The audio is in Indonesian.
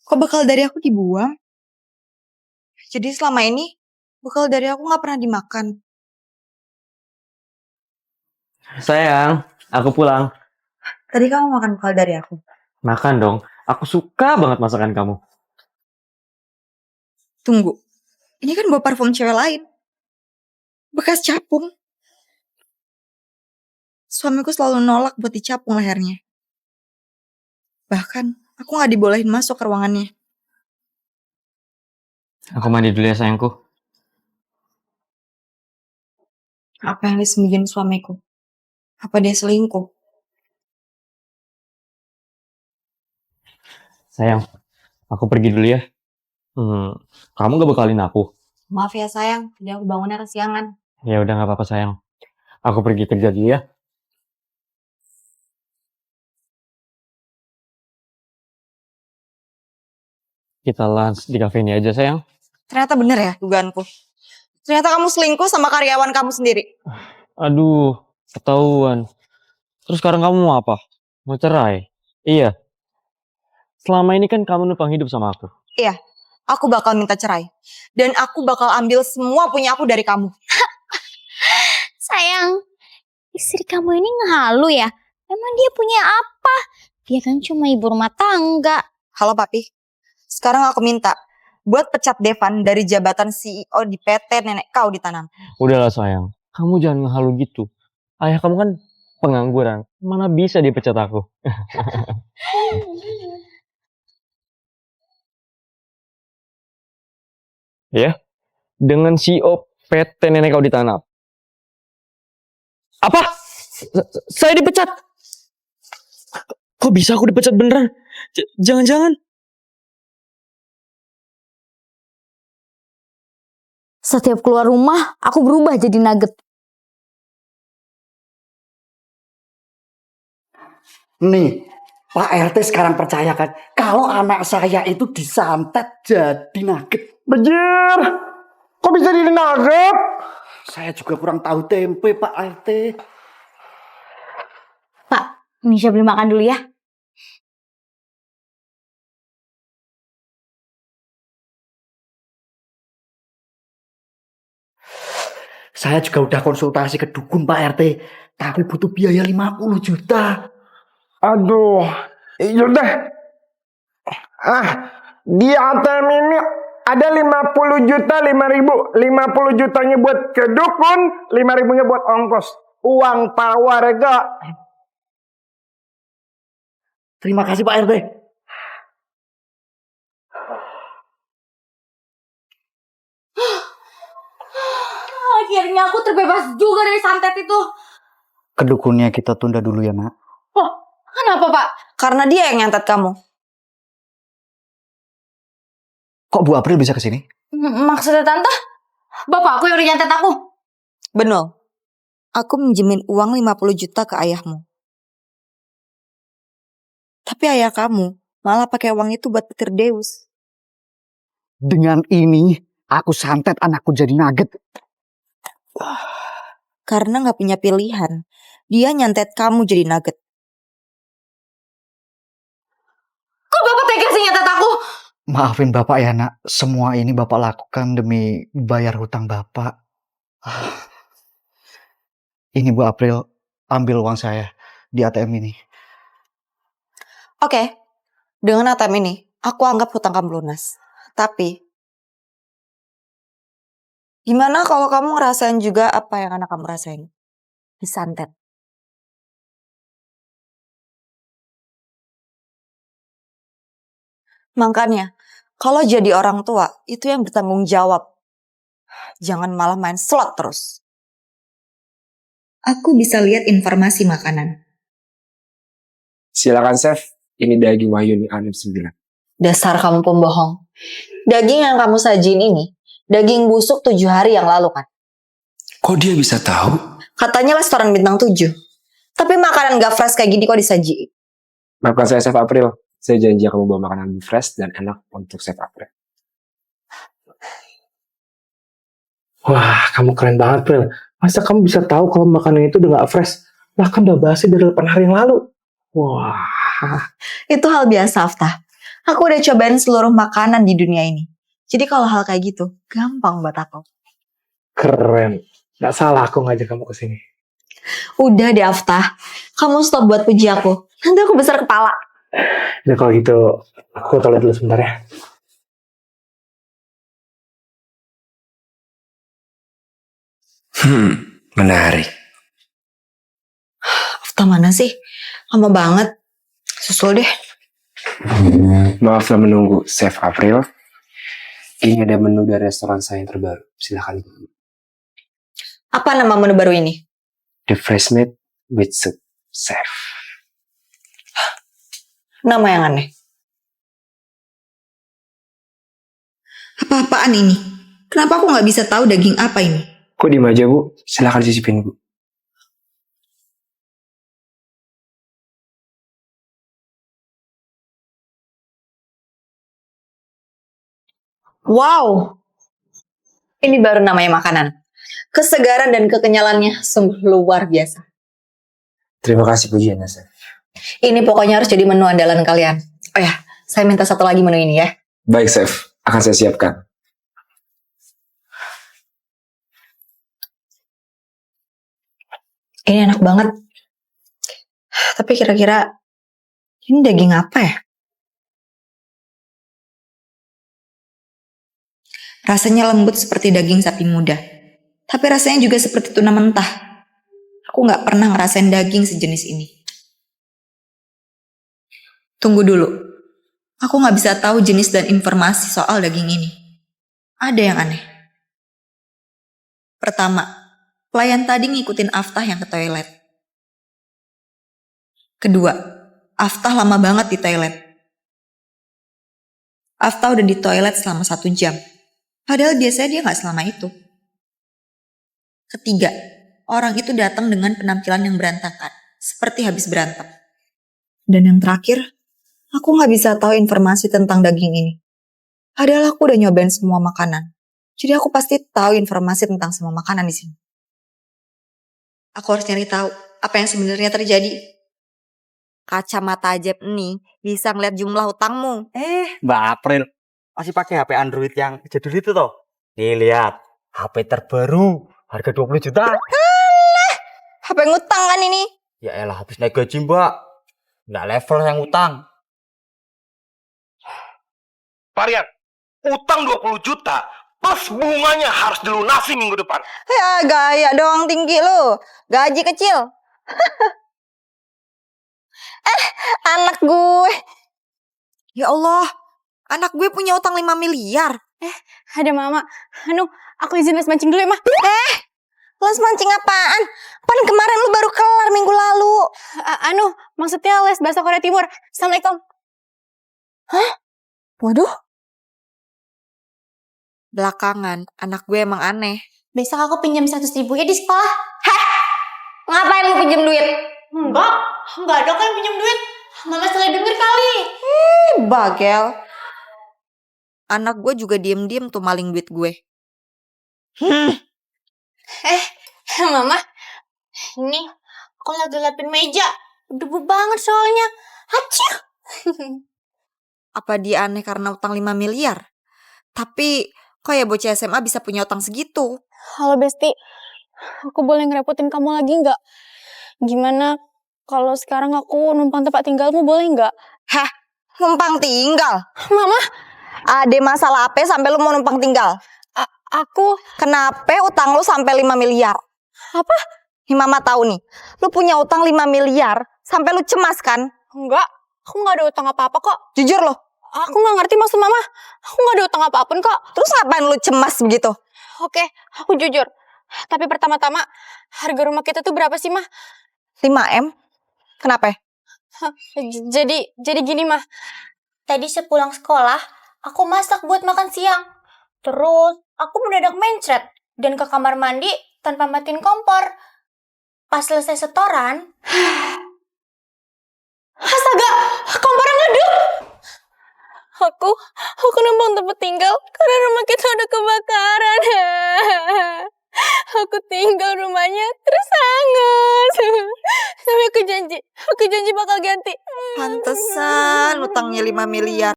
Kok bekal dari aku dibuang? Jadi selama ini bekal dari aku gak pernah dimakan. Sayang, aku pulang. Tadi kamu makan bekal dari aku. Makan dong. Aku suka banget masakan kamu. Tunggu, ini kan bawa parfum cewek lain. Bekas capung. Suamiku selalu nolak buat dicapung lehernya. Bahkan aku gak dibolehin masuk ke ruangannya. Aku mandi dulu ya sayangku. Apa yang disembunyiin suamiku? Apa dia selingkuh? Sayang, aku pergi dulu ya. Kamu gak bekalin aku? Maaf ya sayang, tadi aku bangunnya kesiangan. Ya udah gak apa-apa sayang. Aku pergi kerja dulu ya. Kita lunch di cafe ini aja sayang. Ternyata bener ya dugaanku. Ternyata kamu selingkuh sama karyawan kamu sendiri. Aduh, ketahuan. Terus sekarang kamu mau apa? Mau cerai? Iya. Selama ini kan kamu numpang hidup sama aku. Iya, aku bakal minta cerai. Dan aku bakal ambil semua punya aku dari kamu. Sayang, istri kamu ini ngehalu ya? Emang dia punya apa? Dia kan cuma ibu rumah tangga. Halo papi, sekarang aku minta buat pecat Devan dari jabatan CEO di PT Nenek Kau di Tanam. Udahlah sayang, kamu jangan ngehalu gitu. Ayah kamu kan pengangguran, mana bisa dia pecat aku? Ya, dengan CEO PT Nenek Kau di Tanam. Apa? Saya dipecat? Kok bisa aku dipecat beneran? Jangan-jangan. Setiap keluar rumah, aku berubah jadi nugget. Nih, Pak RT sekarang percaya kan kalau anak saya itu disantet jadi nugget. Bejir, kok bisa jadi nugget? Saya juga kurang tahu tempe Pak RT. Pak, Misha beli makan dulu ya. Saya juga udah konsultasi ke dukun Pak RT, tapi butuh biaya 50 juta. Aduh, yaudah. Di ATM ini ada 50 juta 5.000. 50 jutanya buat ke dukun, 5.000-nya buat ongkos. Uang para warga. Terima kasih Pak RT. Akhirnya aku terbebas juga dari santet itu. Kedukunnya kita tunda dulu ya nak. Oh, kenapa Pak? Karena dia yang nyantet kamu. Kok Bu April bisa kesini? Maksudnya tante? Bapakku yang udah nyantet aku. Benar. Aku minjemin uang 50 juta ke ayahmu. Tapi ayah kamu malah pakai uang itu buat petir Deus. Dengan ini aku santet anakku jadi nugget. Karena gak punya pilihan, dia nyantet kamu jadi nugget. Kok bapak tega sih nyantet aku? Maafin Bapak ya nak, semua ini Bapak lakukan demi bayar hutang Bapak. Ini Bu April, ambil uang saya di ATM ini. Oke, dengan ATM ini, aku anggap hutang kamu lunas. Tapi, gimana kalau kamu ngerasain juga apa yang anak kamu rasain? Disantet. Makanya, kalau jadi orang tua, itu yang bertanggung jawab. Jangan malah main slot terus. Aku bisa lihat informasi makanan. Silakan chef, ini daging Wahyuni A69. Dasar kamu pembohong. Daging yang kamu sajiin ini, daging busuk 7 hari yang lalu kan? Kok dia bisa tahu? Katanya restoran bintang 7. Tapi makanan gak fresh kayak gini kok disajiin. Maafkan saya Chef April. Saya janji akan membawa makanan fresh dan enak untuk Chef April. Wah, kamu keren banget, April. Masa kamu bisa tahu kalau makanan itu udah gak fresh? Bahkan udah basi dari 8 hari yang lalu. Wah. Itu hal biasa, Aftah. Aku udah cobain seluruh makanan di dunia ini. Jadi kalau hal kayak gitu, gampang buat aku. Keren. Gak salah aku ngajak kamu ke sini. Udah deh Afta, kamu stop buat puji aku. Nanti aku besar kepala. Ya kalau gitu, aku toilet dulu sebentar ya. Menarik. Afta mana sih? Lama banget. Susul deh. Maaf telah menunggu, Chef April. Ini ada menu dari restoran saya yang terbaru. Silahkan. Apa nama menu baru ini? The Fresh Meat with Soup, Chef. Nama yang aneh. Apa-apaan ini? Kenapa aku nggak bisa tahu daging apa ini? Kok diem aja, Bu? Silahkan cicipin, Bu. Wow. Ini baru namanya makanan. Kesegaran dan kekenyalannya sungguh luar biasa. Terima kasih pujiannya, Chef. Ini pokoknya harus jadi menu andalan kalian. Oh ya, saya minta satu lagi menu ini ya. Baik, Chef. Akan saya siapkan. Ini enak banget. Tapi kira-kira ini daging apa ya? Rasanya lembut seperti daging sapi muda. Tapi rasanya juga seperti tuna mentah. Aku nggak pernah ngerasain daging sejenis ini. Tunggu dulu. Aku nggak bisa tahu jenis dan informasi soal daging ini. Ada yang aneh. Pertama, pelayan tadi ngikutin Aftah yang ke toilet. Kedua, Aftah lama banget di toilet. Aftah udah di toilet selama 1 jam. Padahal biasanya dia nggak selama itu. Ketiga, orang itu datang dengan penampilan yang berantakan, seperti habis berantem. Dan yang terakhir, aku nggak bisa tahu informasi tentang daging ini. Padahal aku udah nyobain semua makanan. Jadi aku pasti tahu informasi tentang semua makanan di sini. Aku harus nyari tahu apa yang sebenarnya terjadi. Kacamata ajaib nih bisa ngeliat jumlah utangmu. Mbak April masih pakai HP Android yang jadul itu toh? Nih lihat, HP terbaru harga 20 juta. HP ngutang kan ini? Ya elah habis naik gaji Mbak. Nggak level yang utang. Varian, utang 20 juta, plus bunganya harus dilunasi minggu depan. Ya gaya doang tinggi lu. Gaji kecil. Anak gue. Ya Allah, anak gue punya utang 5 miliar. Ada mama. Aku izin les mancing dulu ya, Mah. Les mancing apaan? Pan kemarin lu baru kelar minggu lalu. Maksudnya les bahasa Korea Timur. Assalamualaikum. Waduh. Belakangan, anak gue emang aneh. Besok aku pinjam 100.000 ya di sekolah. Ngapain lu pinjem duit? Enggak ada kan yang pinjam duit. Mama salah denger kali. Bagel. Anak gue juga diem-diem tuh maling duit gue. Mama, ini aku lagi lapin meja. Debu banget soalnya. Haciu. Apa dia aneh karena utang 5 miliar? Tapi kok ya bocah SMA bisa punya utang segitu? Halo Besti, aku boleh ngerepotin kamu lagi nggak? Gimana kalau sekarang aku numpang tempat tinggalmu boleh nggak? Hah? Numpang tinggal? Mama, Ada masalah apa sampai lu mau numpang tinggal? aku Kenapa utang lu sampai 5 miliar? apa? Nih Mama tahu nih, lu punya utang 5 miliar sampai lu cemas kan? Enggak, aku nggak ada utang apa-apa kok. Jujur loh. Aku nggak ngerti maksud Mama. Aku nggak ada utang apapun kok. Terus ngapain lu cemas begitu? Oke, aku jujur. Tapi pertama-tama, harga rumah kita tuh berapa sih, Mah? 5M? Kenapa? Jadi gini, Mah. Tadi sepulang sekolah, aku masak buat makan siang. Terus, aku mendadak mencret dan ke kamar mandi tanpa matiin kompor. Pas selesai setoran, astaga, kompornya meledak. Aku numpang tempat tinggal karena rumah kita udah kebakaran. Aku tinggal rumahnya terus hangus. Tapi aku janji bakal ganti. Pantesan utangnya 5 miliar.